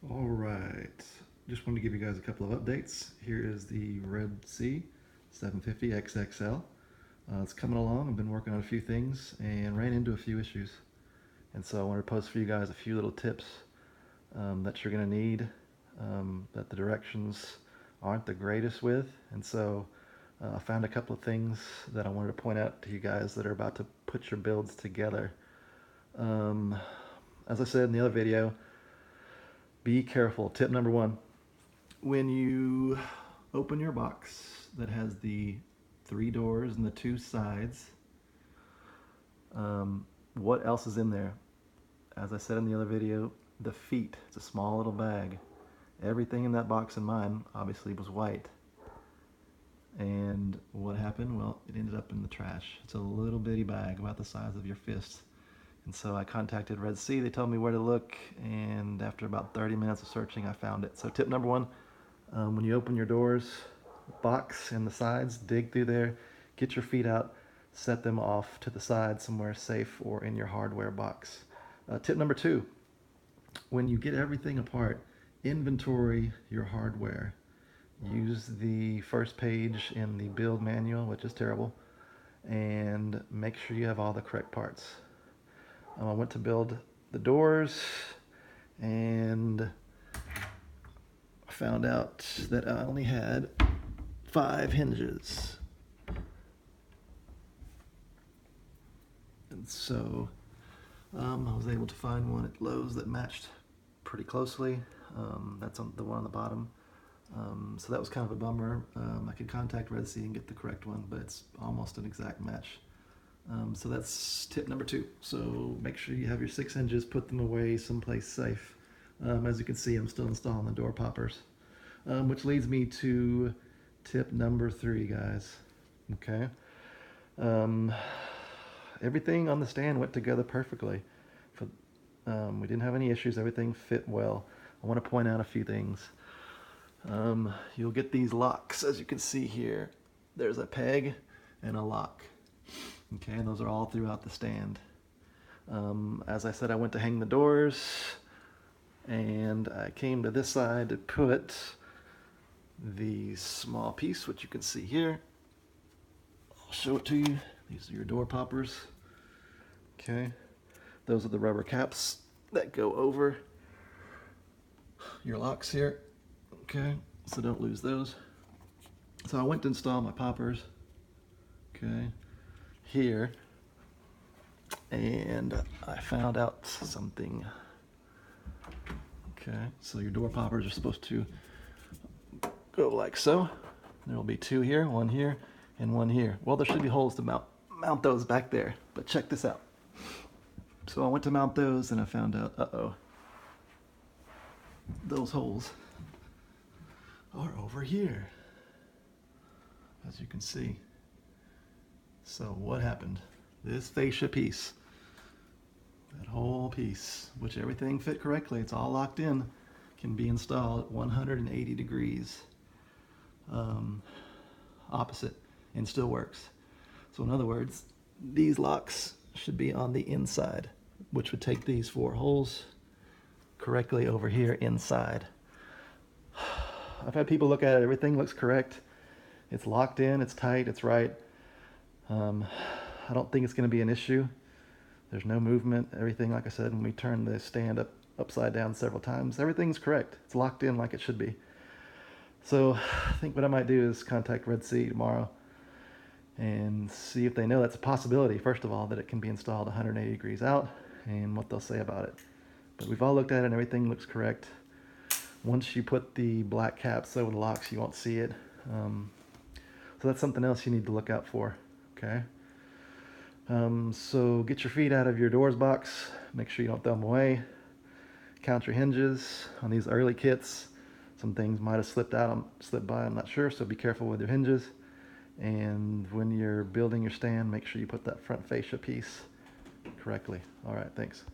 All right, just wanted to give you guys a couple of updates. Here is the Red Sea 750 XXL. It's coming along. I've been working on a few things and ran into a few issues. And so I wanted to post for you guys a few little tips that you're going to need, that the directions aren't the greatest with. And so I found a couple of things that I wanted to point out to you guys that are about to put your builds together. As I said in the other video, be careful. Tip number one, when you open your box that has the 3 doors and the 2 sides, what else is in there? As I said in the other video, the feet. It's a small little bag. Everything in that box in mine obviously was white. And what happened? Well, it ended up in the trash. It's a little bitty bag about the size of your fist. And so I contacted Red Sea. They told me where to look, and after about 30 minutes of searching, I found it. So tip number one, when you open your doors, box and the sides, dig through there, get your feet out, set them off to the side somewhere safe or in your hardware box. Tip number two, when you get everything apart, inventory your hardware. Use the first page in the build manual, which is terrible, and make sure you have all the correct parts. I went to build the doors and I found out that I only had 5 hinges. And so I was able to find one at Lowe's that matched pretty closely. That's on the one on the bottom. So that was kind of a bummer. I could contact Red Sea and get the correct one, but it's almost an exact match. So that's tip number 2. So make sure you have your 6 hinges, put them away someplace safe. As you can see, I'm still installing the door poppers, which leads me to tip number 3, guys. Okay. Everything on the stand went together perfectly. We didn't have any issues. Everything fit well. I want to point out a few things. You'll get these locks, as you can see here. There's a peg and a lock. Okay, and those are all throughout the stand. As I said, I went to hang the doors, and I came to this side to put the small piece, which you can see here. I'll show it to you. These are your door poppers. Okay, those are the rubber caps that go over your locks here. Okay, so don't lose those. So I went to install my poppers. Okay, here, and I found out something. Okay, so your door poppers are supposed to go like so. There will be 2 here, 1 here, and 1 here. Well, there should be holes to mount those back there, but check this out. So I went to mount those and I found out, those holes are over here, as you can see. So what happened? This fascia piece, that whole piece, which everything fit correctly, it's all locked in, can be installed at 180 degrees opposite and still works. So in other words, these locks should be on the inside, which would take these 4 holes correctly over here inside. I've had people look at it, everything looks correct. It's locked in, it's tight, it's right. I don't think it's going to be an issue. There's no movement. Everything, like I said, when we turn the stand upside down several times, everything's correct. It's locked in like it should be. So I think what I might do is contact Red Sea tomorrow and see if they know that's a possibility, first of all, that it can be installed 180 degrees out, and what they'll say about it. But we've all looked at it and everything looks correct. Once you put the black caps over the locks, you won't see it. So that's something else you need to look out for. Okay. So get your feet out of your doors box. Make sure you don't throw them away. Count your hinges on these early kits. Some things might have slipped by, I'm not sure, so be careful with your hinges. And when you're building your stand, make sure you put that front fascia piece correctly. All right, thanks.